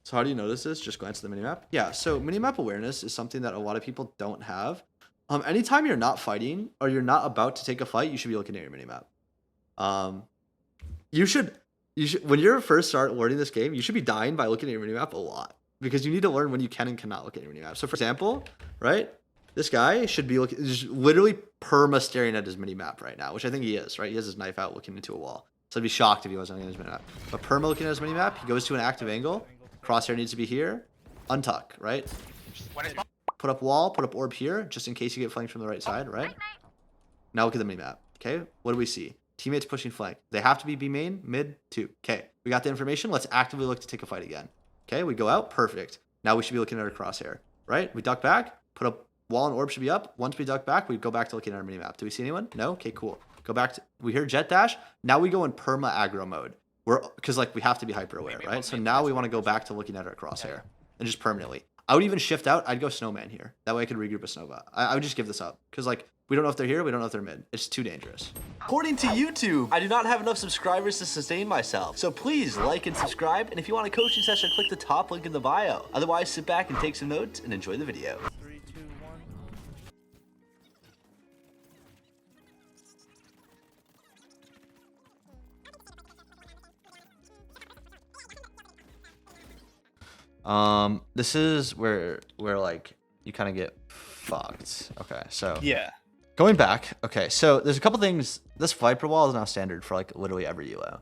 So how do you notice this? Just glance at the minimap. Yeah, so minimap awareness is something that a lot of people don't have. Anytime you're not fighting or you're not about to take a fight, you should be looking at your minimap. You should when you're first start learning this game, you should be dying by looking at your minimap a lot because you need to learn when you can and cannot look at your minimap. So for example, right, this guy should be looking, just literally perma staring at his minimap right now, which I think he is, right? He has his knife out looking into a wall. So I'd be shocked if he wasn't looking at his minimap. But perma looking at his minimap, he goes to an active angle. Crosshair needs to be here. Untuck, right? Put up wall, put up orb here, just in case you get flanked from the right side, right? Now look at the minimap, okay? What do we see? Teammates pushing flank. They have to be B main, mid, 2. Okay, we got the information. Let's actively look to take a fight again. Okay, we go out. Perfect. Now we should be looking at our crosshair, right? We duck back, put up wall and orb should be up. Once we duck back, we go back to looking at our minimap. Do we see anyone? No? Okay, cool. Go back to, we hear jet dash. Now we go in perma aggro mode. Because like we have to be hyper aware, right? So now we want to go back to looking at our crosshair and just permanently. I would even shift out. I'd go snowman here. That way I could regroup a Snova. I would just give this up because like we don't know if they're here. We don't know if they're mid. It's too dangerous. According to YouTube, I do not have enough subscribers to sustain myself. So please like and subscribe. And if you want a coaching session, click the top link in the bio. Otherwise, sit back and take some notes and enjoy the video. 3, 2, 1. This is where like you kind of get fucked. Okay, so Yeah. going back. Okay, so there's a couple things. This Viper wall is now standard for like literally every elo.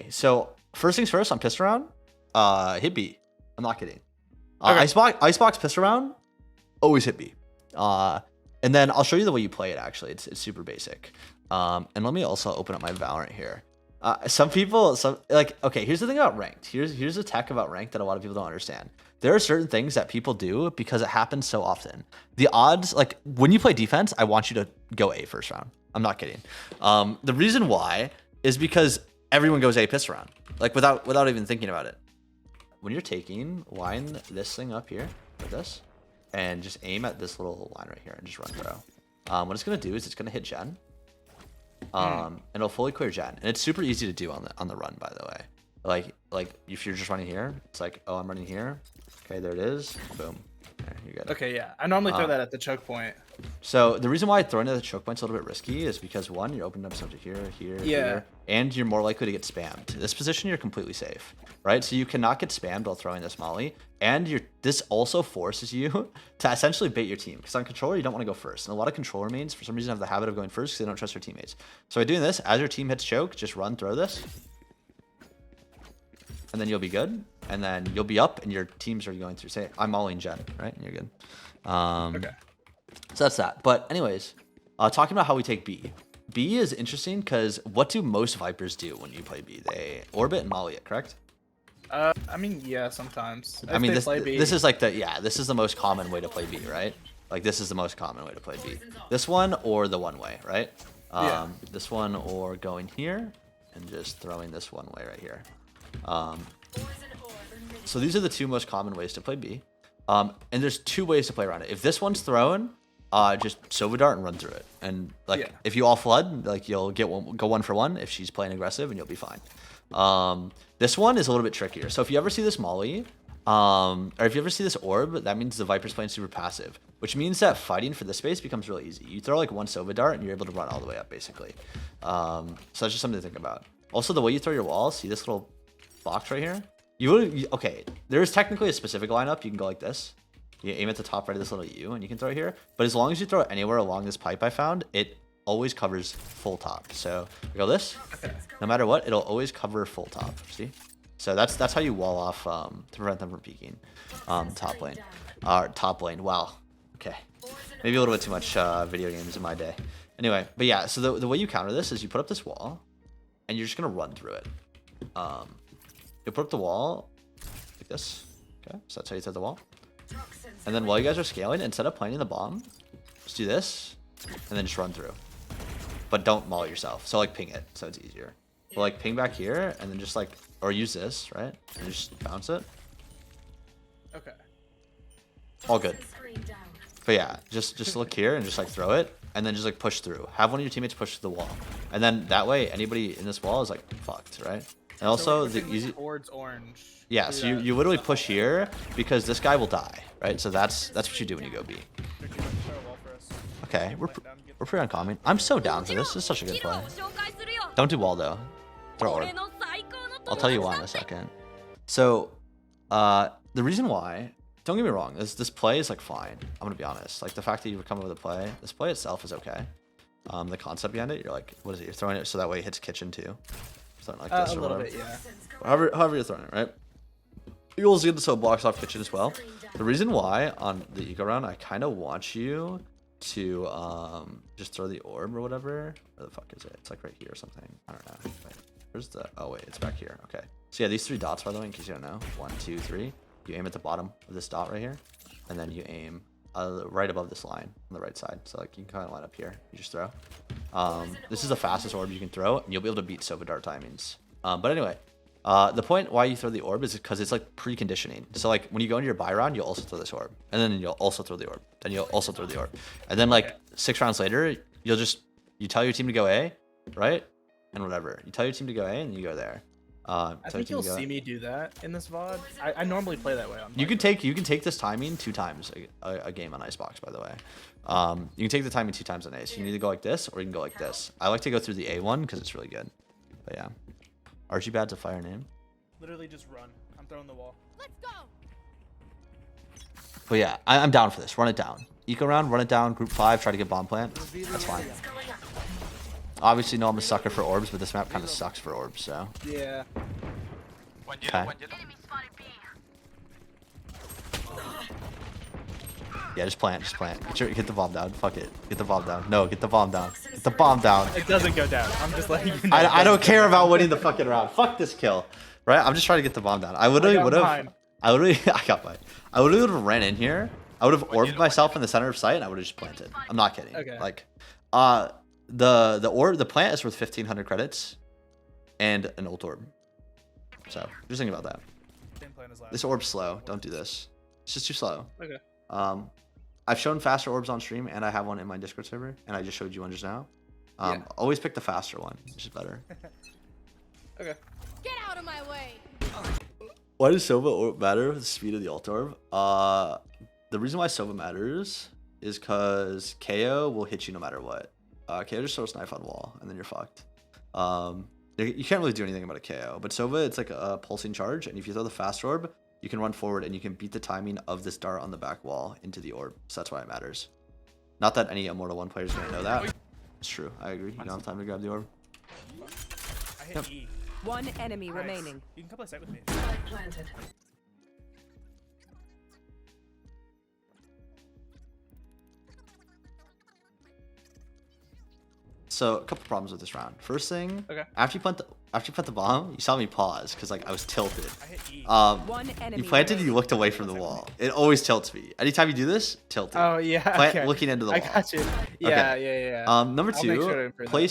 So first things first, on pistol round, hit B. I'm not kidding. Okay. Icebox pistol round, always hit B. And then I'll show you the way you play it. Actually, it's super basic. And let me also open up my Valorant here. Some people, okay, here's the thing about ranked. Here's the tech about ranked that a lot of people don't understand. There are certain things that people do because it happens so often. The odds, like when you play defense, I want you to go A first round. I'm not kidding. The reason why is because everyone goes A pistol round, like without even thinking about it. When you're taking, line this thing up here like this, and just aim at this little line right here and just run through. What it's gonna do is it's gonna hit Gen. And it'll fully clear Gen, and it's super easy to do on the run, by the way. Like if you're just running here, it's like, oh, I'm running here. Okay, there it is. Boom. There, you're good. Okay, yeah. I normally throw that at the choke point. So the reason why throwing it at the choke point's a little bit risky is because one, you're opening up something here, here, and you're more likely to get spammed. This position, you're completely safe, right? So you cannot get spammed while throwing this molly, and this also forces you to essentially bait your team. Because on controller, you don't want to go first, and a lot of controller mains for some reason have the habit of going first because they don't trust their teammates. So by doing this, as your team hits choke, just run, throw this, and then you'll be good, and then you'll be up, and your teams are going through. Say, I'm all in Gen, right? And you're good. Okay. So that's that. But anyways, talking about how we take B. B is interesting because what do most Vipers do when you play B? They orbit and molly it, correct? I mean, yeah, sometimes. I mean, If they play B. this is like this is the most common way to play B, right? Like this is the most common way to play B. This one or the one way, right? Yeah. This one or going here and just throwing this one way right here. So these are the two most common ways to play B. And there's two ways to play around it. If this one's thrown, just Sova Dart and run through it. And like if you all flood, like you'll get go 1 for 1 if she's playing aggressive, and you'll be fine. This one is a little bit trickier. So if you ever see this molly, or if you ever see this orb, that means the Viper's playing super passive, which means that fighting for this space becomes really easy. You throw like 1 Sova Dart and you're able to run all the way up basically. So that's just something to think about. Also, the way you throw your walls, see this little box right here? Okay, there's technically a specific lineup. You can go like this. You aim at the top right of this little U and you can throw it here. But as long as you throw it anywhere along this pipe I found, it always covers full top. So we go this. No matter what, it'll always cover full top. See? So that's how you wall off to prevent them from peeking. Top lane. Top lane. Wow. Okay. Maybe a little bit too much video games in my day. Anyway, but yeah, so the way you counter this is you put up this wall and you're just gonna run through it. You put up the wall like this. Okay, so that's how you throw the wall. And then while you guys are scaling, instead of planting the bomb, just do this and then just run through. But don't maul yourself. So like ping it so it's easier. But like ping back here and then just like, or use this, right? And just bounce it. Okay. All good. But yeah, just look here and just like throw it and then just like push through. Have one of your teammates push through the wall. And then that way anybody in this wall is like fucked, right? And also So the we're pushing easy. towards orange. Yeah, Do so you, that. you literally push here because this guy will die, right? So that's what you do when you go B. Okay, we're pretty uncommon. I'm so down for this. This is such a good play. Don't do wall though. Throw orb. I'll tell you why in a second. So, the reason why, don't get me wrong, this play is like fine. I'm gonna be honest. Like the fact that you come up with a play, this play itself is okay. The concept behind it, you're like, what is it? You're throwing it so that way it hits kitchen too. Something like this A or little whatever. bit, yeah. However you're throwing it, right? You also get this whole blocks off kitchen as well. The reason why on the eco round, I kind of want you to just throw the orb or whatever. Where the fuck is it? It's like right here or something. I don't know. Wait, where's the? Oh wait, it's back here. Okay. So yeah, these 3 dots, by the way, in case you don't know. 1, 2, 3. You aim at the bottom of this dot right here, and then you aim right above this line on the right side. So like you can kind of line up here. You just throw. This is the fastest orb you can throw, and you'll be able to beat Sova Dart timings. But anyway. The point why you throw the orb is because it's like preconditioning. So like when you go into your buy round, you'll also throw this orb, and then you'll also throw the orb, then you'll also throw the orb, and then like 6 rounds later, you tell your team to go A, right, and whatever. You tell your team to go A, and you go there. I think you'll see me do that in this VOD. I normally play that way. You can take this timing 2 times a game on Icebox, by the way. You can take the timing 2 times on A. So you can either go like this or you can go like this. I like to go through the A one because it's really good. But yeah. Archie Bad's a fire name. Literally just run. I'm throwing the wall. Let's go. But yeah, I'm down for this. Run it down. Eco round, run it down. Group 5, try to get bomb plant. That's fine. Obviously, no, I'm a sucker for orbs, but this map kind of sucks for orbs, so. Yeah. Okay. Yeah, just plant. Get the bomb down. Fuck it. Get the bomb down. No, get the bomb down. Get the bomb down. It doesn't go down. I'm just letting you know. I don't care about winning the fucking round. Fuck this kill. Right? I'm just trying to get the bomb down. I literally would have. I got mine. I literally would have ran in here. I would have orbed myself in the center of sight, and I would have just planted. I'm not kidding. Okay. Like, the plant is worth 1,500 credits, and an ult orb. So just think about that. Same plan as last. This orb's slow. Don't do this. It's just too slow. Okay. I've shown faster orbs on stream, and I have one in my Discord server, and I just showed you one just now. Yeah. Always pick the faster one. It's just better. Okay. Get out of my way. Why does Sova matter with the speed of the ult orb? The reason why Sova matters is because KO will hit you no matter what. KO just throws knife on wall, and then you're fucked. You can't really do anything about a KO, but Sova, it's like a pulsing charge, and if you throw the fast orb, you can run forward and you can beat the timing of this dart on the back wall into the orb. So that's why it matters. Not that any Immortal 1 player is going to know that. It's true. I agree. You don't have time to grab the orb. I hit E. One enemy Nice. remaining. You can come play site with me. Planted. So a couple problems with this round. First thing, Okay. after you plant the bomb, you saw me pause because like I was tilted. I hit E. One enemy. You planted, remaining. you looked away from the wall. It always tilts me. Anytime you do this, tilt it. Oh yeah. Plant Okay. looking into the I wall. got you. Yeah, yeah. Number I'll make 2, sure to improve play that.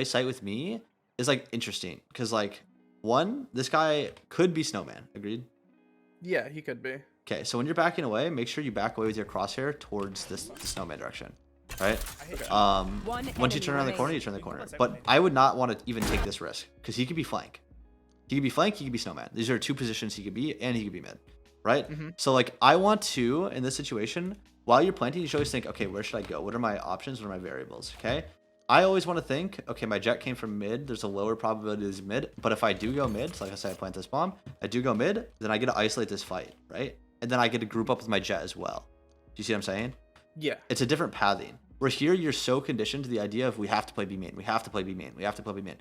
sight with me is like interesting because like 1, this guy could be Snowman. Agreed. Yeah, he could be. Okay, so when you're backing away, make sure you back away with your crosshair towards the Snowman direction, right? I hit E. One Once you enemy turn around the corner, you remaining. turn the You can corner. put But second I would not want to even take this risk because he could be flank. He could be flank, he could be Snowman. These are 2 positions he could be, and he could be mid, right? Mhm. So like I want to, in this situation, while you're planting, you should always think, okay, where should I go? What are my options? What are my variables? Okay. I always want to think, okay, my jet came from mid. There's a lower probability it's mid. But if I do go mid, so like I said, I plant this bomb, I do go mid, then I get to isolate this fight, right? And then I get to group up with my jet as well. Do you see what I'm saying? Yeah. It's a different pathing. Where here, you're so conditioned to the idea of we have to play B main, we have to play B main, we have to play B main.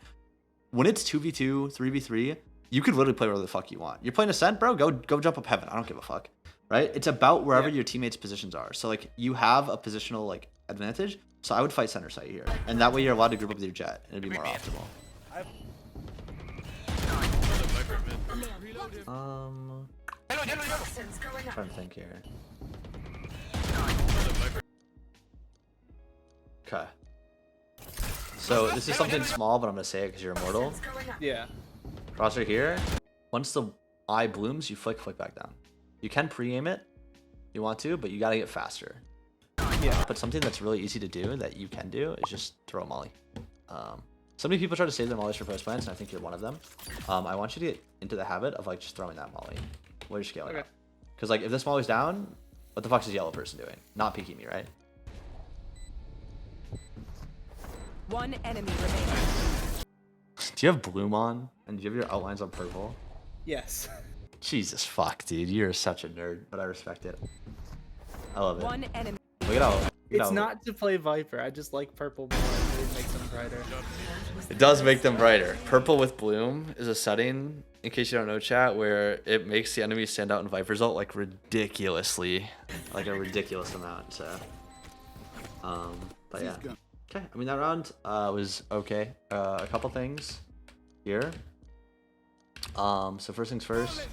When it's 2v2, 3v3, you could literally play whatever the fuck you want. You're playing Ascent, bro, go jump up heaven. I don't give a fuck, right? It's about wherever your teammates' positions are. So like you have a positional like advantage. So I would fight center site here, and that way you're allowed to group up with your jet, and it'd be more optimal. I'm trying to think here. Okay. So this is something small, but I'm gonna say it because you're immortal. Yeah. Crosshair here. Once the eye blooms, you flick back down. You can pre-aim it, if you want to, but you gotta get faster. Yeah. But something that's really easy to do that you can do is just throw a molly. So many people try to save their mollies for post plants, and I think you're one of them. I want you to get into the habit of like just throwing that molly while you're scaling up. Because like if this molly's down, what the fuck is yellow person doing? Not peeking me, right? One enemy remaining. Do you have bloom on? And do you have your outlines on purple? Yes. Jesus fuck, dude. You're such a nerd, but I respect it. I love it. One enemy. Look at how... It's not to play Viper. I just like purple more. It makes them brighter. It does make them brighter. Purple with bloom is a setting, in case you don't know, chat, where it makes the enemy stand out in Viper's ult like ridiculously, like a ridiculous amount. So, but yeah. Okay, I mean that round was okay. A couple things here. So first things first.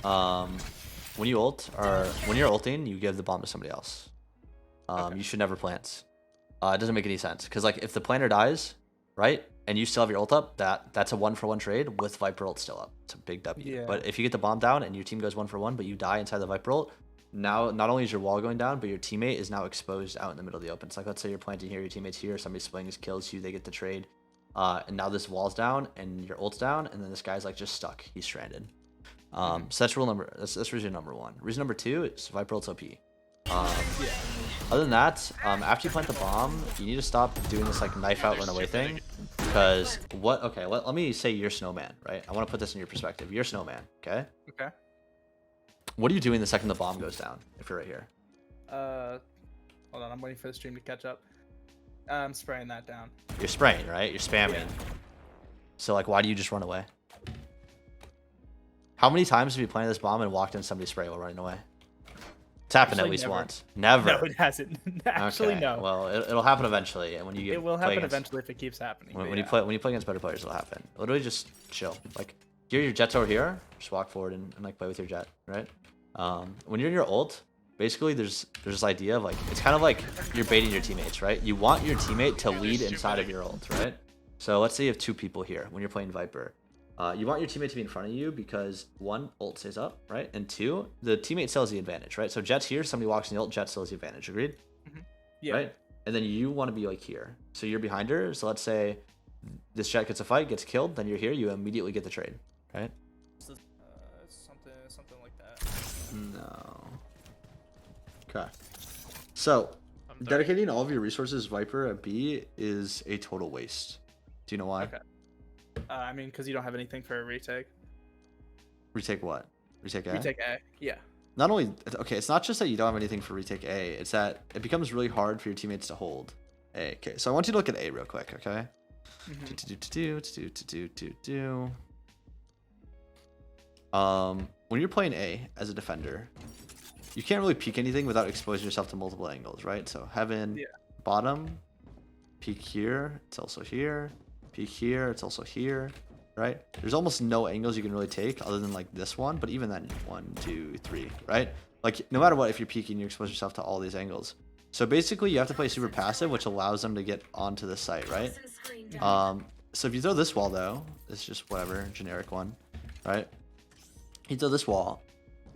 When you ult or when you're ulting, you give the bomb to somebody else. You should never plant. It doesn't make any sense because like if the planter dies, right, and you still have your ult up, that's a 1-for-1 trade with Viper ult still up. It's a big W. Yeah. But if you get the bomb down and your team goes 1-for-1, but you die inside the Viper ult, now not only is your wall going down, but your teammate is now exposed out in the middle of the open. It's like let's say you're planting here, your teammate's here, somebody swings, kills you, they get the trade, and now this wall's down and your ult's down, and then this guy's like just stuck. He's stranded. So that's reason number one. Reason number two is Viper ult's OP. Other than that, after you plant the bomb, you need to stop doing this like knife out run away thing. Because let me say you're snowman, right? I want to put this in your perspective. You're snowman, okay? Okay. What are you doing the second the bomb goes down if you're right here? Hold on, I'm waiting for the stream to catch up. I'm spraying that down. You're spraying, right? You're spamming. Yeah. So like why do you just run away? How many times have you planted this bomb and walked in somebody's spray while running away? It's happened Actually, at least never. once. Never. No, it hasn't. Actually, Okay, no. Well, it'll happen eventually, and when you get It will play happen against, eventually if it keeps happening. when but you play against better players, it'll happen. Literally, just chill. Like, your jet's over here. Just walk forward and like play with your jet, right? When you're in your ult, basically there's this idea of like it's kind of like you're baiting your teammates, right? You want your teammate to lead inside of your ult, right? So let's say you have two people here when you're playing Viper. You want your teammate to be in front of you because one, ult stays up, right? And two, the teammate still has the advantage, right? So Jet's here, somebody walks in the ult, Jet still has the advantage. Agreed? Yeah. Right? And then you want to be like here. So you're behind her. So let's say this Jet gets a fight, gets killed, then you're here, you immediately get the trade, right? Something like that. No. Okay. So dedicating all of your resources Viper at B is a total waste. Do you know why? Okay. I mean, because you don't have anything for a retake. Retake what? Retake A? Retake A. Yeah. Not only okay, it's not just that you don't have anything for retake A, it's that it becomes really hard for your teammates to hold A. Okay, so I want you to look at A real quick, okay? When you're playing A as a defender, you can't really peek anything without exposing yourself to multiple angles, right? So heaven, bottom, peek here, it's also here, peek here, it's also here, right? There's almost no angles you can really take other than like this one, but even then 1, 2, 3, right? Like no matter what, if you're peeking, you expose yourself to all these angles. So basically you have to play super passive, which allows them to get onto this site, right? So if you throw this wall though, it's just whatever, generic one, right? You throw this wall,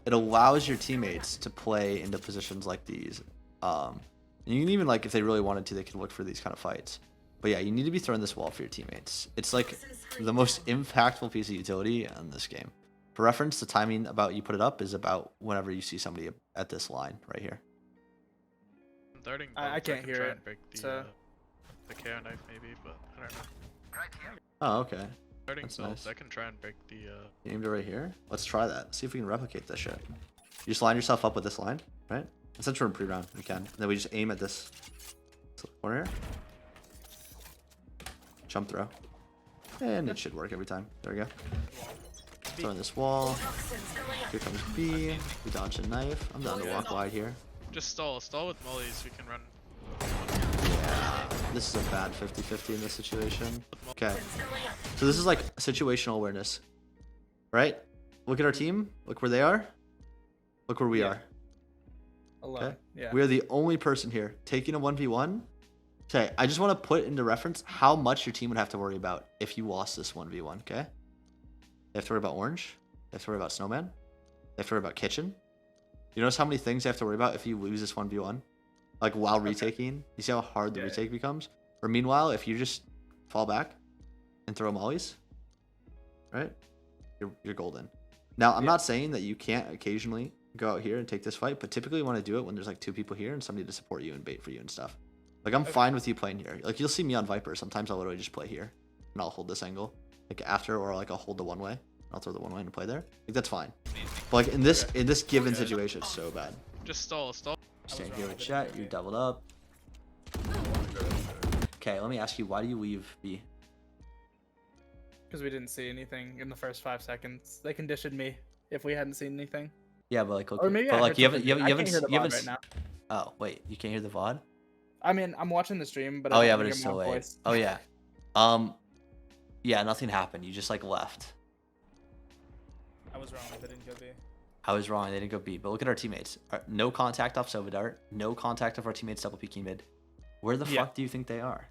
it allows your teammates to play into positions like these. And you can even like, if they really wanted to, they could look for these kind of fights. But yeah, you need to be throwing this wall for your teammates. It's like the most impactful piece of utility in this game. For reference, the timing about you put it up is about whenever you see somebody at this line right here. I'm darting I can't hear try it, and break the, so- the KO knife maybe, but I don't know. Oh, okay. Darting That's builds, nice. I can try and break the You aimed it right here? Let's try that. See if we can replicate this shit. You just line yourself up with this line, right? And since we're in pre-round, we can. And then we just aim at this corner here. Jump throw. And it should work every time. There we go. Throwing this wall. Here comes B. We dodge a knife. I'm down to walk wide here. just stall with mollies, we can run. Yeah, this is a bad 50-50 in this situation. Okay, so this is like situational awareness, right? Look at our team. Look where they are. Look where we are. 11. Okay. Yeah. We are the only person here taking a 1v1. Okay, I just want to put into reference how much your team would have to worry about if you lost this 1v1, okay? They have to worry about orange. They have to worry about snowman. They have to worry about kitchen. You notice how many things they have to worry about if you lose this 1v1? Like while retaking. You see how hard the retake becomes? Or meanwhile, if you just fall back, and throw mollies, right? You're golden. Now, I'm not saying that you can't occasionally go out here and take this fight, but typically you want to do it when there's like 2 people here and somebody to support you and bait for you and stuff. Like, I'm fine with you playing here. Like, you'll see me on Viper. Sometimes I'll literally just play here, and I'll hold this angle, like after, or like I'll hold the one way. I'll throw the one way and play there. Like, that's fine. But like in this given situation, it's so bad. Just stall. Stand here with Jet. You doubled up. Okay, let me ask you, why do you leave B? Because we didn't see anything in the first 5 seconds. They conditioned me if we hadn't seen anything. Yeah, but like, okay. Or maybe but I like heard you haven't something. I can't hear the you VOD haven't. right now. Oh wait, you can't hear the VOD? I mean, I'm watching the stream, but Oh I yeah, don't but hear it's my so own late. voice. Oh yeah. Yeah, nothing happened. You just like left. I was wrong. They didn't go B. I was wrong. They didn't go B. But look at our teammates. No contact off Sova Dart. No contact of our teammates double peeking mid. Where the fuck do you think they are?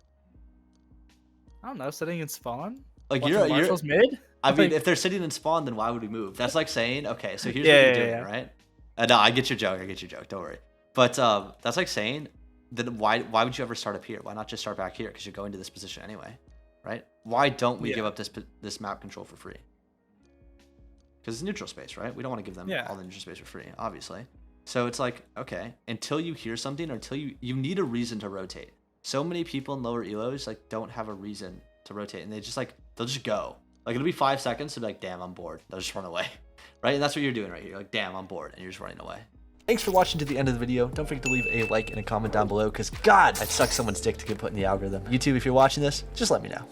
I don't know. Sitting in spawn. Like Watching Marshall's mid. I mean, if they're sitting in spawn, then why would we move? That's like saying, okay, so here's Yeah, what you're yeah, doing, yeah. right? No, I get your joke. Don't worry. But that's like saying, then why would you ever start up here? Why not just start back here? Because you're going to this position anyway, right? Why don't we give up this map control for free? Because it's neutral space, right? We don't want to give them all the neutral space for free, obviously. So it's like, okay, until you hear something, or until you need a reason to rotate. So many people in lower elos like don't have a reason to rotate, and they'll just go. Like, it'll be 5 seconds to be like, damn, I'm bored. They'll just run away, right? And that's what you're doing right here. You're like, damn, I'm bored, and you're just running away. Thanks for watching to the end of the video. Don't forget to leave a like and a comment down below, because God, I'd suck someone's dick to get put in the algorithm. YouTube, if you're watching this, just let me know.